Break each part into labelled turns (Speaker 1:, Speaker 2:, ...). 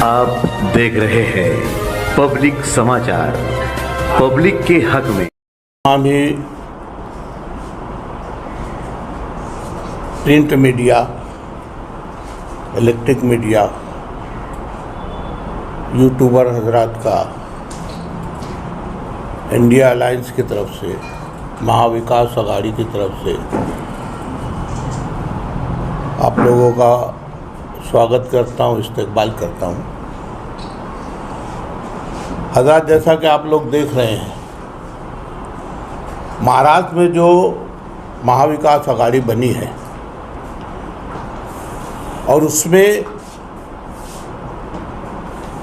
Speaker 1: आप देख रहे हैं पब्लिक समाचार, पब्लिक के हक में।
Speaker 2: भी print media, electric media, YouTuber हजरात का इंडिया अलायंस की तरफ से, महाविकास अघाड़ी की तरफ से आप लोगों का स्वागत करता हूँ, इस्तकबाल करता हूँ। हजरात, जैसा कि आप लोग देख रहे हैं, महाराष्ट्र में जो महाविकास अघाड़ी बनी है और उसमें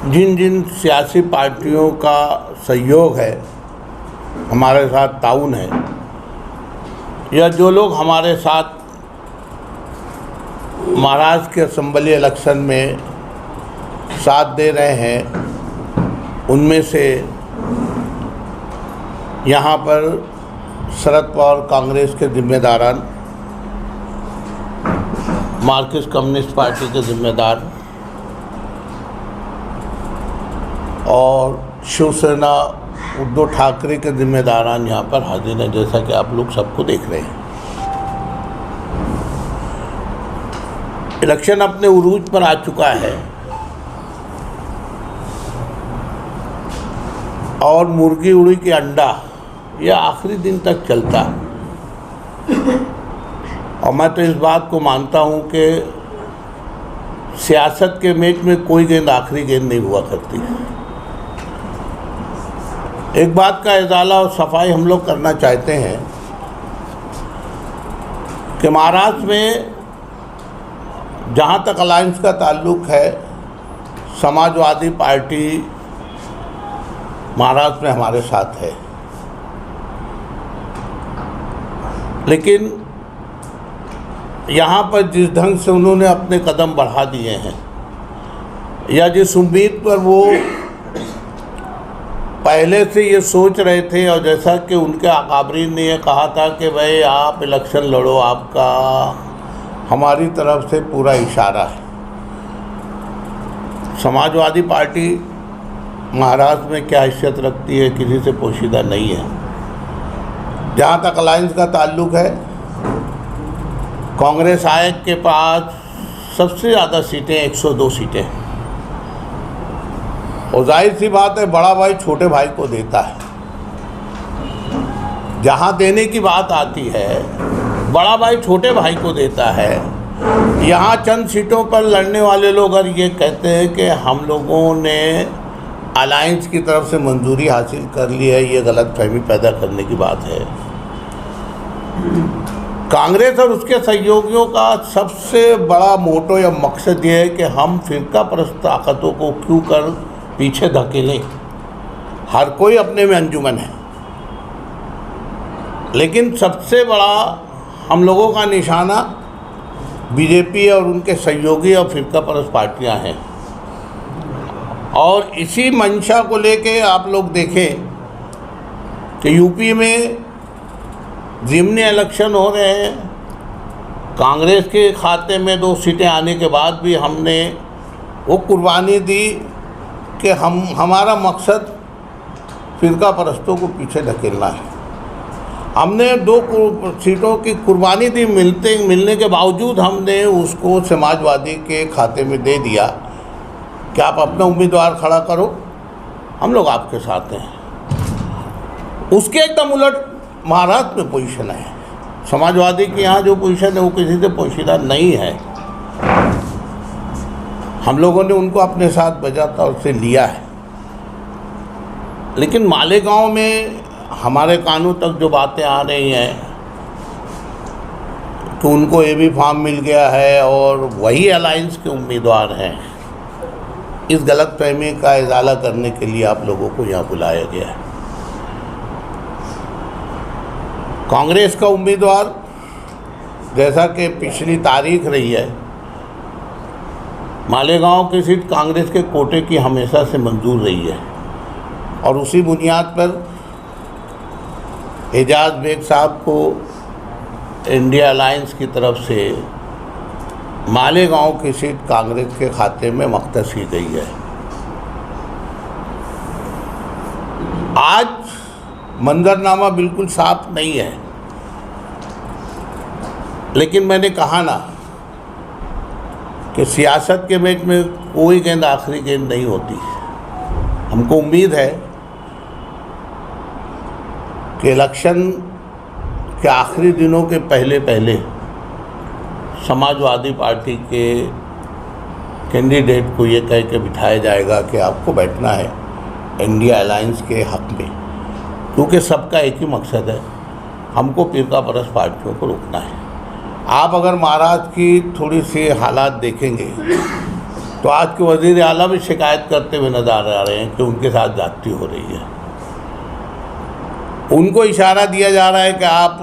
Speaker 2: जिन जिन सियासी पार्टियों का सहयोग है, हमारे साथ ताउन है, या जो लोग हमारे साथ महाराष्ट्र के असेंबली इलेक्शन में साथ दे रहे हैं, उनमें से यहाँ पर शरद पवार कांग्रेस के जिम्मेदारान, मार्क्सिस्ट कम्युनिस्ट पार्टी के जिम्मेदार और शिवसेना उद्धव ठाकरे के जिम्मेदारान यहाँ पर हाजिर हैं, जैसा कि आप लोग सबको देख रहे हैं। इलेक्शन अपने उरूज पर आ चुका है और मुर्गी उड़ी के अंडा यह आखिरी दिन तक चलता है। और मैं तो इस बात को मानता हूँ कि सियासत के मैच में कोई गेंद आखिरी गेंद नहीं हुआ करती। एक बात का इजाला और सफाई हम लोग करना चाहते हैं कि महाराष्ट्र में जहाँ तक अलायंस का ताल्लुक़ है, समाजवादी पार्टी महाराष्ट्र में हमारे साथ है, लेकिन यहाँ पर जिस ढंग से उन्होंने अपने कदम बढ़ा दिए हैं, या जिस उम्मीद पर वो पहले से ये सोच रहे थे, और जैसा कि उनके अकाबरीन ने ये कहा था कि भाई आप इलेक्शन लड़ो, आपका हमारी तरफ से पूरा इशारा है। समाजवादी पार्टी महाराष्ट्र में क्या हैसियत रखती है, किसी से पोशीदा नहीं है। जहाँ तक अलायंस का ताल्लुक़ है, कांग्रेस आयोग के पास सबसे ज़्यादा सीटें 102 सीटें, और जाहिर सी बात है बड़ा भाई छोटे भाई को देता है। जहाँ देने की बात आती है, बड़ा भाई छोटे भाई को देता है। यहाँ चंद सीटों पर लड़ने वाले लोग अगर ये कहते हैं कि हम लोगों ने अलायंस की तरफ से मंजूरी हासिल कर ली है, ये गलतफहमी पैदा करने की बात है। कांग्रेस और उसके सहयोगियों का सबसे बड़ा मोटो या मकसद ये है कि हम फिरका परस्त ताकतों को क्यों कर पीछे धकेलें। हर कोई अपने में अंजुमन है, लेकिन सबसे बड़ा हम लोगों का निशाना बीजेपी और उनके सहयोगी और फिरका परस्त पार्टियां हैं। और इसी मंशा को लेके आप लोग देखें कि यूपी में ज़िमनी इलेक्शन हो रहे हैं। कांग्रेस के खाते में 2 सीटें आने के बाद भी हमने वो कुर्बानी दी कि हमारा मकसद फिरका परस्तों को पीछे धकेलना है। हमने 2 सीटों की कुर्बानी दी, मिलने के बावजूद हमने उसको समाजवादी के खाते में दे दिया कि आप अपना उम्मीदवार खड़ा करो, हम लोग आपके साथ हैं। उसके एकदम उलट महाराष्ट्र में पोजीशन है। समाजवादी के यहाँ जो पोजीशन है वो किसी से पोशीदा नहीं है। हम लोगों ने उनको अपने साथ बजाता और उससे लिया है। लेकिन मालेगांव में हमारे कानों तक जो बातें आ रही हैं कि उनको एबी फॉर्म मिल गया है और वही अलायंस के उम्मीदवार हैं, इस गलतफहमी का इजाला करने के लिए आप लोगों को यहाँ बुलाया गया है। कांग्रेस का उम्मीदवार, जैसा कि पिछली तारीख रही है, मालेगांव की सीट कांग्रेस के कोटे की हमेशा से मंजूर रही है, और उसी बुनियाद पर एजाज बेग साहब को इंडिया अलायंस की तरफ से मालेगांव की सीट कांग्रेस के खाते में मख्तस की गई है। आज मंजरनामा बिल्कुल साफ नहीं है, लेकिन मैंने कहा ना कि सियासत के मैच में कोई गेंद आखिरी गेंद नहीं होती। हमको उम्मीद है कि इलेक्शन के आखिरी दिनों के पहले पहले समाजवादी पार्टी के कैंडिडेट को ये कह के बिठाया जाएगा कि आपको बैठना है इंडिया अलायंस के हक में, क्योंकि सबका एक ही मकसद है, हमको फिरका परस्त पार्टियों को रोकना है। आप अगर महाराष्ट्र की थोड़ी सी हालात देखेंगे तो आज के वज़ीर आला भी शिकायत करते हुए नजर आ रहे हैं कि उनके साथ जाती हो रही है। उनको इशारा दिया जा रहा है कि आप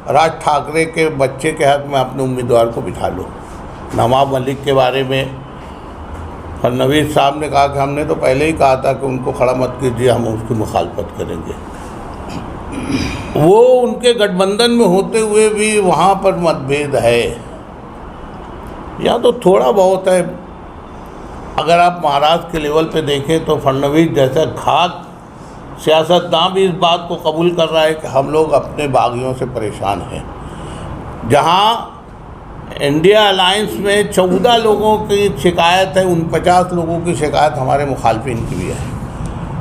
Speaker 2: राज ठाकरे के बच्चे के हक में अपने उम्मीदवार को बिठा लो। नवाब मलिक के बारे में फडणवीस साहब ने कहा कि हमने तो पहले ही कहा था कि उनको खड़ा मत कीजिए, हम उसकी मुखालफत करेंगे। वो उनके गठबंधन में होते हुए भी वहाँ पर मतभेद है, या तो थोड़ा बहुत है। अगर आप महाराष्ट्र के लेवल पे देखें तो फडणवीस जैसा खाक सियासतदान भी इस बात को कबूल कर रहा है कि हम लोग अपने बागियों से परेशान हैं। जहाँ इंडिया अलायंस में 14 लोगों की शिकायत है, 49 लोगों की शिकायत हमारे मुखालफिन की भी है।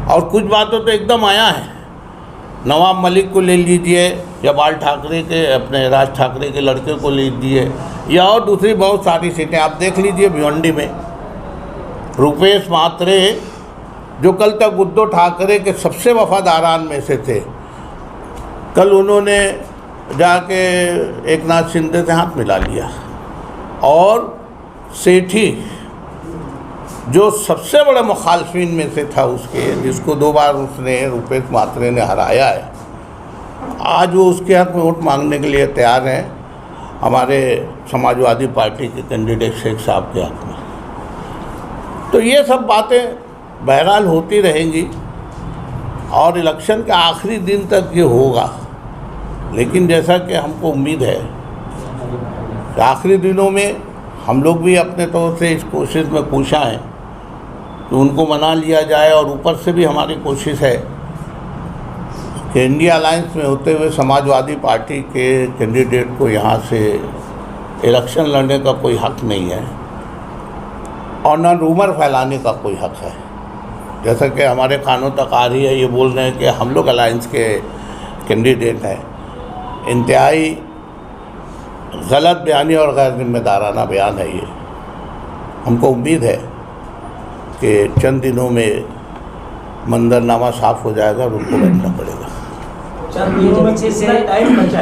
Speaker 2: और कुछ बातों तो एकदम आया है। नवाब मलिक को ले लीजिए, या बाल ठाकरे के अपने राज ठाकरे के लड़के को ले लीजिए, या और दूसरी बहुत सारी सीटें आप देख लीजिए। भिवंडी में रुपेश म्हात्रे, जो कल तक उद्धव ठाकरे के सबसे वफादारान में से थे, कल उन्होंने जाके एकनाथ शिंदे से हाथ मिला लिया। और सेठी, जो सबसे बड़े मुखालफिन में से था उसके, जिसको 2 बार उसने रुपेश म्हात्रे ने हराया है, आज वो उसके हक में वोट मांगने के लिए तैयार हैं हमारे समाजवादी पार्टी के कैंडिडेट शेख साहब के हक में। तो ये सब बातें बहरहाल होती रहेंगी और इलेक्शन के आखिरी दिन तक ये होगा। लेकिन जैसा कि हमको उम्मीद है कि आखिरी दिनों में हम लोग भी अपने तौर से इस कोशिश में कोशा हैं कि उनको मना लिया जाए, और ऊपर से भी हमारी कोशिश है कि इंडिया अलायंस में होते हुए समाजवादी पार्टी के कैंडिडेट को यहाँ से इलेक्शन लड़ने का कोई हक नहीं है और न रूमर फैलाने का कोई हक है। जैसा कि हमारे कानों तक आ रही है, ये बोल रहे हैं कि हम लोग अलायंस के कैंडिडेट हैं। इंतहाई गलत बयानी और गैर जिम्मेदाराना बयान है ये। हमको उम्मीद है कि चंद दिनों में मंजरनामा साफ हो जाएगा और उनको बैठना पड़ेगा।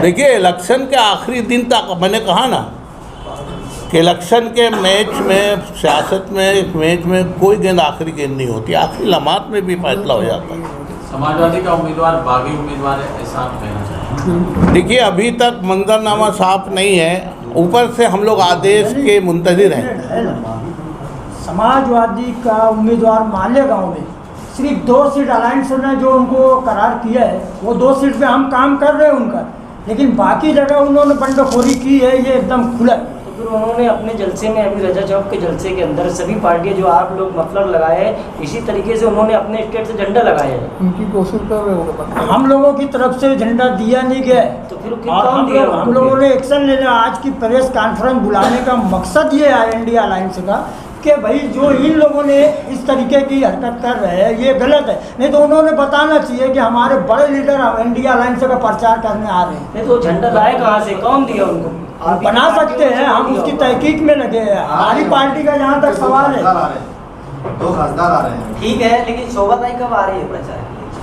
Speaker 2: देखिए, इलेक्शन के आखिरी दिन तक, मैंने कहा ना कि इलेक्शन के मैच में, सियासत में, एक मैच में कोई गेंद आखिरी गेंद नहीं होती, आखिरी लम्हात में भी फैसला हो जाता है।
Speaker 3: समाजवादी का उम्मीदवार बागी उम्मीदवार है, ऐसा आप कहना चाहिए?
Speaker 2: देखिए, अभी तक मंजरनामा साफ नहीं है, ऊपर से हम लोग आदेश के मुंतजिर हैं।
Speaker 4: समाजवादी का उम्मीदवार मालेगांव में सिर्फ 2 सीट अलायंस ने जो उनको करार किया है, वो 2 सीट पे हम काम कर रहे हैं उनका, लेकिन बाकी जगह उन्होंने बंडखोरी की है, ये एकदम खुला।
Speaker 5: फिर उन्होंने अपने जलसे में, अभी रजा चौक के जलसे के अंदर सभी पार्टियां जो आप लोग मफलर लगाए, इसी तरीके से उन्होंने अपने स्टेट से झंडा लगाया है।
Speaker 4: उनकी कोशिश कर रहे हो। हम लोगों की तरफ से झंडा दिया नहीं गया है,
Speaker 5: तो फिर
Speaker 4: हम लोगों ने एक्शन लेना। आज की प्रेस कॉन्फ्रेंस बुलाने का मकसद ये है इंडिया अलायंस का कि भाई जो इन लोगों ने इस तरीके की हरकत कर रहे हैं ये गलत है। नहीं तो उन्होंने बताना चाहिए कि हमारे बड़े लीडर इंडिया अलायंस का प्रचार करने आ रहे हैं।
Speaker 5: नहीं तो झंडा लाए कहाँ से, कौन दिया उनको?
Speaker 4: आप बना सकते हैं, हम उसकी तहकीक में लगे हैं। हमारी पार्टी का जहाँ तक सवाल है,
Speaker 6: 2 खासदार आ रहे हैं।
Speaker 5: ठीक है, लेकिन शोभाताई कब आ रही है प्रचार?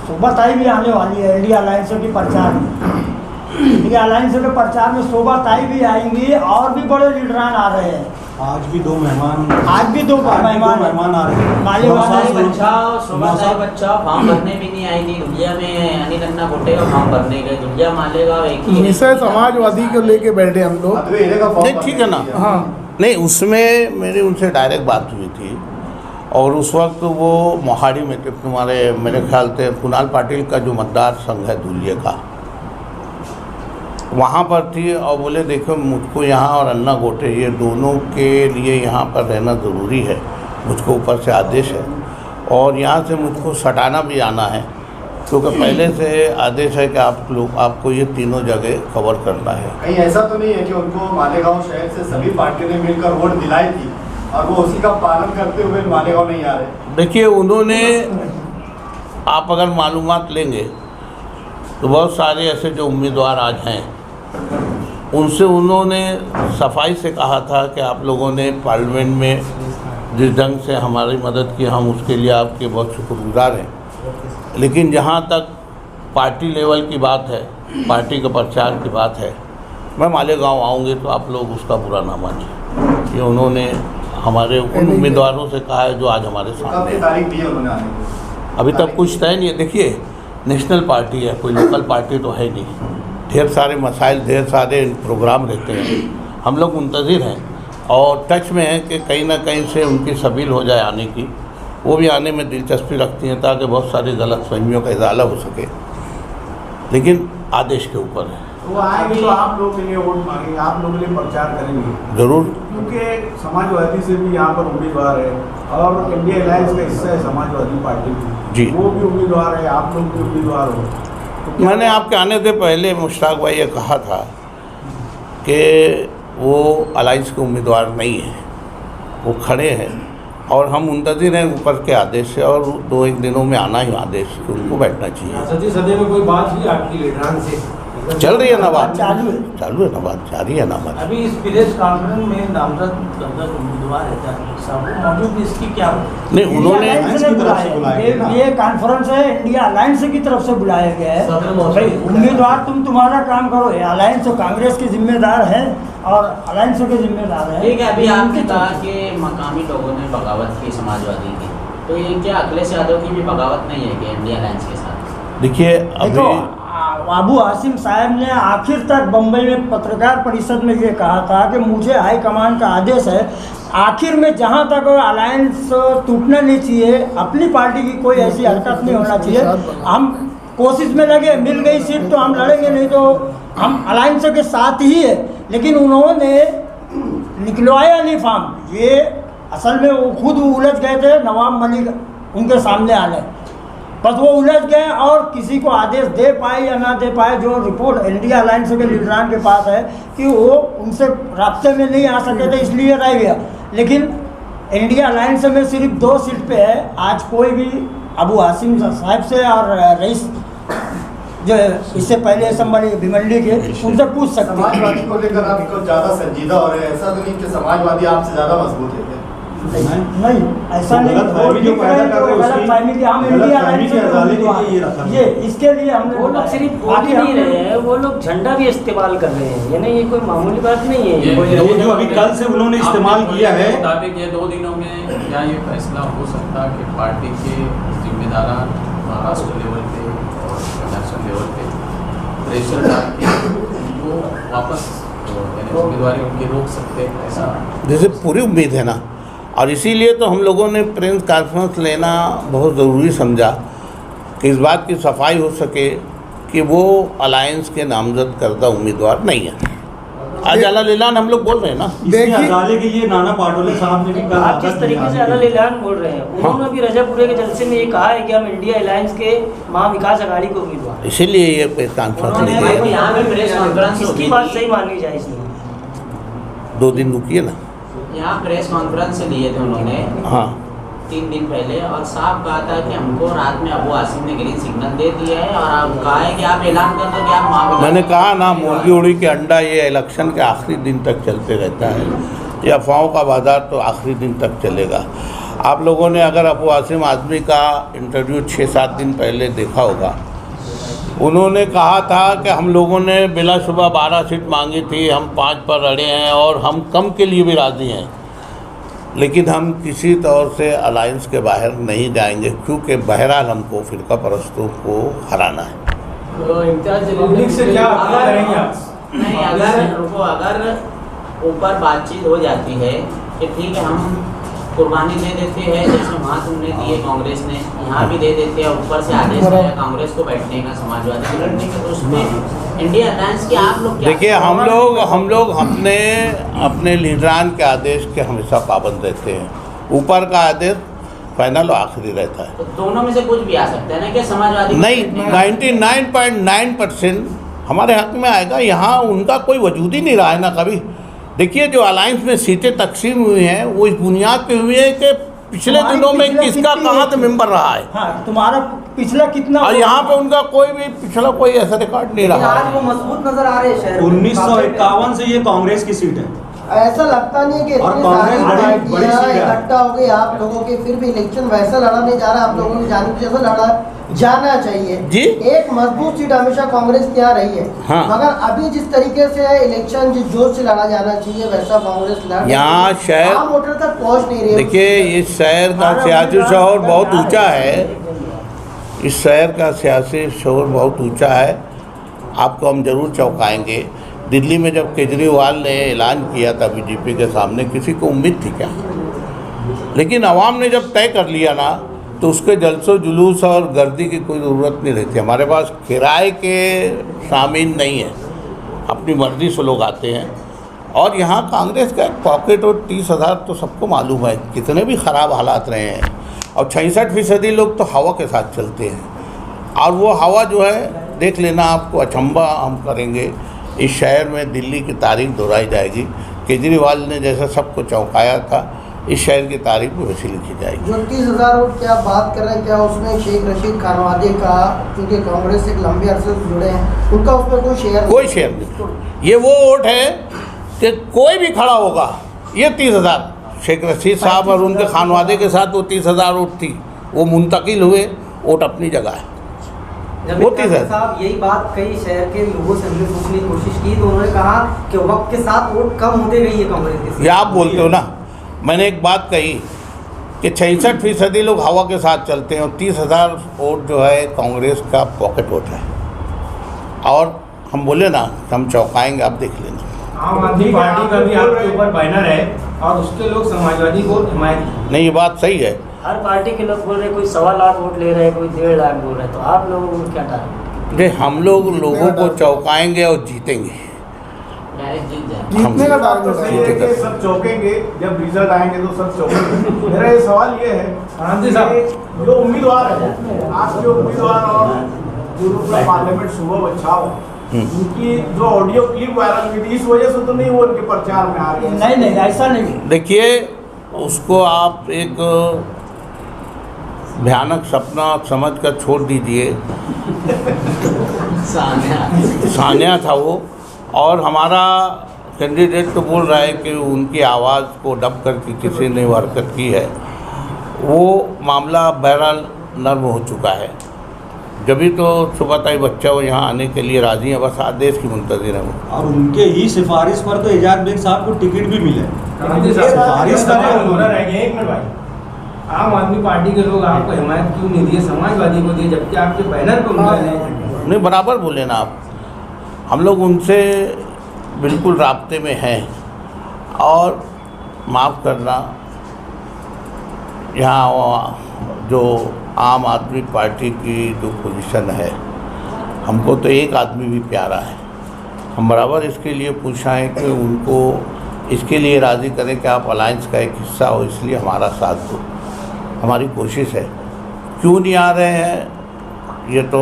Speaker 4: शोभाताई भी आने वाली है इंडिया अलायंस के प्रचार में। इंडिया अलायंस के प्रचार में शोभाताई भी आएंगी और भी बड़े लीडरान आ रहे हैं।
Speaker 6: आज भी 2 मेहमान
Speaker 4: आज भी दो मेहमान
Speaker 6: आ रहे हैं।
Speaker 7: बच्चा फॉर्म भरने भी नहीं आएगी। दुनिया में अनिल अन्ना गोटे का फॉर्म भरने गए, दुनिया मालेगा एक ही
Speaker 8: विषय समाजवादी को लेके बैठे हम लोग।
Speaker 2: नहीं, ठीक है ना।
Speaker 8: हाँ,
Speaker 2: नहीं, उसमें मेरी उनसे डायरेक्ट बात हुई थी और उस वक्त वो मोहाड़ी में थे। तुम्हारे मेरे ख्याल से कुणाल पाटिल का जो मतदार संघ है धुलिया का, वहाँ पर थी और बोले देखो मुझको यहाँ और अन्ना गोटे ये दोनों के लिए यहाँ पर रहना ज़रूरी है, मुझको ऊपर से आदेश है और यहाँ से मुझको सटाना भी आना है क्योंकि पहले से आदेश है कि आपको ये तीनों जगह कवर करना है।
Speaker 6: कहीं ऐसा तो नहीं है कि उनको मालेगांव शहर से सभी पार्टियों ने मिलकर वोट दिलाई थी और वो उसी का पालन करते हुए मालेगांव नहीं आ रहे?
Speaker 2: देखिए, उन्होंने, आप अगर मालूमात लेंगे तो बहुत सारे ऐसे जो उम्मीदवार आज हैं उनसे उन्होंने सफाई से कहा था कि आप लोगों ने पार्लियामेंट में जिस ढंग से हमारी मदद की, हम उसके लिए आपके बहुत शुक्रगुजार हैं। लेकिन जहाँ तक पार्टी लेवल की बात है, पार्टी के प्रचार की बात है, मैं मालेगांव आऊँगी तो आप लोग उसका बुरा ना मानिए। ये उन्होंने हमारे उन उम्मीदवारों से कहा है जो आज हमारे सामने
Speaker 6: तारीख दी है उन्होंने आने की?
Speaker 2: अभी तक कुछ तय नहीं है। देखिए, नेशनल पार्टी है, कोई लोकल पार्टी तो है नहीं। ढेर सारे मसाइल, ढेर सारे प्रोग्राम रहते हैं। हम लोग मुंतज़िर हैं और टच में हैं कि कहीं ना कहीं से उनकी सबील हो जाए आने की। वो भी आने में दिलचस्पी रखती हैं ताकि बहुत सारी गलतफहमियों का इजाला हो सके, लेकिन आदेश के ऊपर है।
Speaker 8: वो आएंगे तो आप लोगों के लिए वोट मांगेंगे, आप लोगों के लिए प्रचार करेंगे
Speaker 2: ज़रूर,
Speaker 8: क्योंकि समाजवादी से भी यहाँ पर उम्मीदवार है और इंडिया अलायंस का हिस्सा है समाजवादी पार्टी
Speaker 2: जी।
Speaker 8: की, वो भी उम्मीदवार है, आप लोग भी उम्मीदवार हो। तो
Speaker 2: मैंने आपके आने से पहले मुश्ताक भाई ये कहा था कि वो अलायंस के उम्मीदवार नहीं हैं, वो खड़े हैं और हम मुंतज़िर हैं ऊपर के आदेश से, और 2-1 दिनों में आना ही आदेश कि उनको बैठना चाहिए।
Speaker 9: सती सदी में कोई बात हुई आपकी लीडरान से?
Speaker 2: चल रही है ना बात,
Speaker 4: चालू है
Speaker 2: ना बात, जारी है ना बात।
Speaker 9: अभी इस प्रेस कॉन्फ्रेंस में नामजद उम्मीदवार है साहब मौजूद, इसकी क्या?
Speaker 2: नहीं, उन्होंने
Speaker 4: अलायंस ने बुलाया, ये कॉन्फ्रेंस है इंडिया अलायंस की तरफ से बुलाया गया है। भाई उम्मीदवार तुम्हारा काम करो, अलायंस तो कांग्रेस के जिम्मेदार है और अलायंस के जिम्मेदार है।
Speaker 7: ठीक है, अभी आपने कहा कि मकामी लोगों ने बगावत की समाजवादी की, तो ये क्या अखिलेश यादव की भी बगावत नहीं है कि इंडिया अलायंस के साथ?
Speaker 2: देखिए, अभी
Speaker 4: अबू आसिम साहब ने आखिर तक बम्बई में पत्रकार परिषद में ये कहा था कि मुझे हाईकमान का आदेश है, आखिर में जहाँ तक अलायंस टूटना नहीं चाहिए, अपनी पार्टी की कोई ऐसी हरकत नहीं होना चाहिए। हम कोशिश में लगे, मिल गई सीट तो हम लड़ेंगे, नहीं तो हम अलायंस के साथ ही है। लेकिन उन्होंने निकलवाया नहीं फॉर्म। ये असल में वो खुद उलझ गए थे, नवाब मलिक उनके सामने आने, बस वो उलझ गए और किसी को आदेश दे पाए या ना दे पाए। जो रिपोर्ट इंडिया अलायंस के लीडरान के पास है कि वो उनसे रास्ते में नहीं आ सके थे, इसलिए रह गया। लेकिन इंडिया अलायंस में सिर्फ 2 सीट पे है। आज कोई भी अबू आसिम साहब से और रईस जो इससे पहले असम्बली भिमंडी के, उनसे पूछ सकते हैं।
Speaker 6: समाजवादी को लेकर आप कुछ ज़्यादा संजीदा हो रहे हैं, ऐसा तो नहीं कि समाजवादी आपसे ज़्यादा मजबूत है?
Speaker 4: नहीं, ऐसा नहीं। गलतफहमी की हम इंडिया अलायंस ये इसके लिए हमने
Speaker 5: वो लोग सिर्फ बोल ही नहीं रहे हैं, वो लोग झंडा भी इस्तेमाल कर रहे हैं। यानी ये कोई मामूली बात नहीं है।
Speaker 6: जो अभी कल से उन्होंने इस्तेमाल किया है,
Speaker 3: मुताबिक ये 2 दिनों में क्या ये फैसला हो सकता कि पार्टी के जिम्मेदार महाराष्ट्र लेवल पे और नेशनल लेवल पे प्रेशर डाल के उनको वापस उम्मीदवारी उनकी रोक सकते हैं? ऐसा
Speaker 2: जैसे पूरी उम्मीद है ना, और इसीलिए तो हम लोगों ने प्रेस कॉन्फ्रेंस लेना बहुत ज़रूरी समझा कि इस बात की सफाई हो सके कि वो अलायंस के नामजद करदा उम्मीदवार नहीं है। आज अला लीलान हम लोग बोल रहे हैं ना,
Speaker 6: देखिए कि ये नाना पाटोले साहब ने भी कहा,
Speaker 5: आप जिस तरीके से अला लीलान बोल रहे हैं, उन्होंने भी रजापुरे के जलसे में ये कहा है कि हम इंडिया अलायंस के महाविकास अघाड़ी को उम्मीदवार,
Speaker 2: इसीलिए ये प्रेस कॉन्फ्रेंस ले लिया।
Speaker 7: यहाँ पे प्रेस कॉन्फ्रेंस
Speaker 5: इसकी बात सही मानी जाए इसमें।
Speaker 2: 2 दिन रुकिए ना,
Speaker 7: यहाँ प्रेस कॉन्फ्रेंस लिए थे उन्होंने
Speaker 2: हाँ
Speaker 7: 3 दिन पहले, और साफ कहा था कि हमको रात में अबू आसिम ने ग्रीन सिग्नल दे दिया है और आप कहा है कि आप ऐलान कर दो कि आप मांग।
Speaker 2: मैंने कहा ना, मुर्गी उड़ी के अंडा ये इलेक्शन के आखिरी दिन तक चलते रहता है। ये अफवाहों का बाजार तो आखिरी दिन तक चलेगा। आप लोगों ने अगर अबू आसिम आदमी का इंटरव्यू 6-7 दिन पहले देखा होगा, उन्होंने कहा था कि हम लोगों ने बिलाशुबा 12 सीट मांगी थी, हम 5 पर अड़े हैं और हम कम के लिए भी राज़ी हैं, लेकिन हम किसी तौर से अलायंस के बाहर नहीं जाएंगे क्योंकि बहरहाल हमको फ़िरका परस्तों को हराना है।
Speaker 9: तो इम्तियाज पब्लिक से क्या अपील करेंगे आप?
Speaker 7: नहीं, अगर ऊपर बातचीत हो जाती है कि ठीक है हम कुर्बानी दे देते हैं, जैसे वहाँ तुमने दिए कांग्रेस ने, यहाँ भी दे देते हैं, ऊपर से आदेश आया कांग्रेस को बैठने का, समाजवादी को लड़ने का, तो उसमें इंडिया अलायंस के आप लोग क्या?
Speaker 2: देखिए, हम लोग अपने लीडरान के आदेश के हमेशा पाबंद रहते हैं। ऊपर का आदेश फाइनल और आखिरी रहता है।
Speaker 7: तो दोनों में से कुछ भी आ सकता है ना कि समाजवादी
Speaker 2: नहीं, 99.9% हमारे हक में आएगा। यहाँ उनका कोई वजूद ही नहीं रहा है ना कभी। देखिए, जो अलायंस में सीटें तकसीम हुई हैं वो इस बुनियाद पे हुई है कि पिछले दिनों में किसका कहाँ से मेंबर रहा है।
Speaker 4: हाँ, तुम्हारा पिछला कितना,
Speaker 2: और यहाँ पे उनका कोई भी पिछला कोई ऐसा रिकॉर्ड नहीं रहा।
Speaker 10: आज वो मजबूत नजर आ रहे हैं शहर में।
Speaker 9: 1951 से ये कांग्रेस की सीट है।
Speaker 10: ऐसा लगता नहीं है कि
Speaker 9: और
Speaker 10: इतनी
Speaker 9: कांग्रेस
Speaker 10: सारी
Speaker 9: बड़ी
Speaker 10: पार्टियां
Speaker 9: सीट है।
Speaker 10: इकट्ठा हो गई आप लोगों के, फिर भी इलेक्शन वैसा लड़ा नहीं जा रहा। आप लोगों ने जाने जैसा लड़ा जाना चाहिए
Speaker 2: जी।
Speaker 10: एक मजबूत सीट हमेशा कांग्रेस की यहाँ रही है।
Speaker 2: हाँ।
Speaker 10: मगर अभी जिस तरीके से इलेक्शन जिस जोर से लड़ा जाना चाहिए वैसा कांग्रेस लड़
Speaker 2: यहाँ शहर,
Speaker 10: आम वोटर तक पहुँच नहीं रही है।
Speaker 2: देखिए, इस शहर का सियासी शोर बहुत ऊंचा है। इस शहर का सियासी शोर बहुत ऊंचा है। आपको हम जरूर चौंकाएंगे। दिल्ली में जब केजरीवाल ने ऐलान किया था बीजेपी के सामने, किसी को उम्मीद थी क्या? लेकिन आवाम ने जब तय कर लिया ना, तो उसके जलसों जुलूस और गर्दी की कोई ज़रूरत नहीं रहती। हमारे पास किराए के सामीन नहीं है, अपनी मर्जी से लोग आते हैं। और यहाँ कांग्रेस का एक पॉकेट और 30,000 तो सबको मालूम है कितने भी ख़राब हालात रहे हैं। और 66% लोग तो हवा के साथ चलते हैं। और वो हवा जो है, देख लेना, आपको अचंभा हम करेंगे। इस शहर में दिल्ली की तारीख दोहराई जाएगी। केजरीवाल ने जैसा सबको चौंकाया था, इस शहर की तारीख में वैसी लिखी जाएगी।
Speaker 10: जो 30,000 वोट की आप बात कर रहे हैं, क्या उसमें शेख रशीद खानवादी का, क्योंकि कांग्रेस से लंबे अरसे से जुड़े हैं, उनका उसमें कोई शेयर
Speaker 2: नहीं। ये वो वोट है कि कोई भी खड़ा होगा। ये 30,000 शेख रशीद साहब और उनके खानवादे के साथ वो 30,000 वोट थी, वो मुंतकिल हुए। वोट अपनी जगह है।
Speaker 10: साहब यही बात कई शहर के लोगों से हमने पूछने की कोशिश की, तो उन्होंने कहा कि वक्त के साथ वोट कम होते गई है कांग्रेस के।
Speaker 2: ये आप बोलते हो ना, मैंने एक बात कही कि 66% लोग हवा के साथ चलते हैं और 30,000 वोट जो है कांग्रेस का पॉकेट वोट है। और हम बोले ना, हम चौंकाएंगे, आप देख लेना।
Speaker 8: आम आदमी पार्टी का भी आपके ऊपर बैनर है और उसके लोग समाजवादी को हिमायत।
Speaker 2: नहीं, ये बात सही है।
Speaker 5: हर पार्टी के लोग बोल रहे हैं, कोई 1.25 लाख वोट ले रहे हैं, कोई 1.5 लाख बोल रहे हैं, तो आप लोगों को क्या टारगेट?
Speaker 2: जे हम लोग लोगों को चौंकाएंगे और जीतेंगे।
Speaker 8: जीतने का टारगेट सही है कि सब चौंकेंगे, जब रिजल्ट आएंगे तो सब चौंकेंगे। मेरा ये सवाल ये है, जो उम्मीदवार है, आपके उम्मीदवार और जो पार्लियामेंट सुबह बचाओ, उनकी जो ऑडियो क्लिप वायरल हुई थी, इस वजह से तो नहीं वो उनके प्रचार में आ रही है?
Speaker 4: नहीं, ऐसा नहीं।
Speaker 2: देखिए, उसको आप एक भयानक सपना समझ कर छोड़ दीजिए। सान्या था वो। और हमारा कैंडिडेट तो बोल रहा है कि उनकी आवाज़ को दब करके किसी ने हरकत की है। वो मामला बहरहाल नर्म हो चुका है। जभी तो सुबह बच्चा वो यहाँ आने के लिए राज़ी है, बस आदेश की मुंतज़िर है।
Speaker 9: और उनके ही सिफारिश पर तो एजाज बेग साहब को टिकट भी मिले। सिफारिश कर
Speaker 8: आम आदमी पार्टी के लोग आपको हिमायत क्यों नहीं दिए, समाजवादी को दिए, जबकि आपके बैनर पर
Speaker 2: नहीं, बराबर बोले ना आप। हम लोग उनसे बिल्कुल राब्ते में हैं। और माफ़ करना, यहाँ जो आम आदमी पार्टी की जो पोजीशन है, हमको तो एक आदमी भी प्यारा है। हम बराबर इसके लिए पूछा है कि उनको इसके लिए राज़ी करें कि आप अलायंस का एक हिस्सा हो, इसलिए हमारा साथ दो। हमारी कोशिश है। क्यों नहीं आ रहे हैं ये तो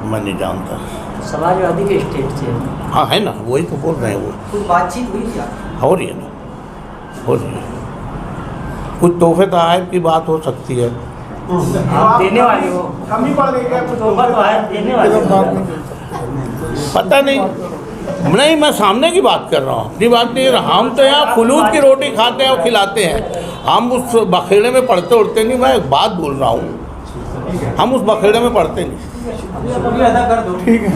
Speaker 2: मैं नहीं जानता।
Speaker 5: समाजवादी के स्टेट से
Speaker 2: हाँ, है ना, वही तो बोल रहे हैं। वो
Speaker 10: कुछ बातचीत हुई क्या?
Speaker 2: हो रही है ना, हो रही है। कुछ तोहफे तोहफ़े की बात हो सकती है।
Speaker 5: आप देने वाले हो,
Speaker 8: कमी पड़ गई क्या?
Speaker 5: तोहफा तो है, देने वाले हो।
Speaker 2: पता नहीं, मैं सामने की बात कर रहा हूँ, अपनी बात नहीं। हम तो यहाँ खुलूस की रोटी खाते हैं और खिलाते हैं। हम उस बखेड़े में पढ़ते उड़ते नहीं। मैं एक बात बोल रहा हूँ, हम उस बखेड़े में पढ़ते नहीं।
Speaker 8: अदा कर दो। ठीक है।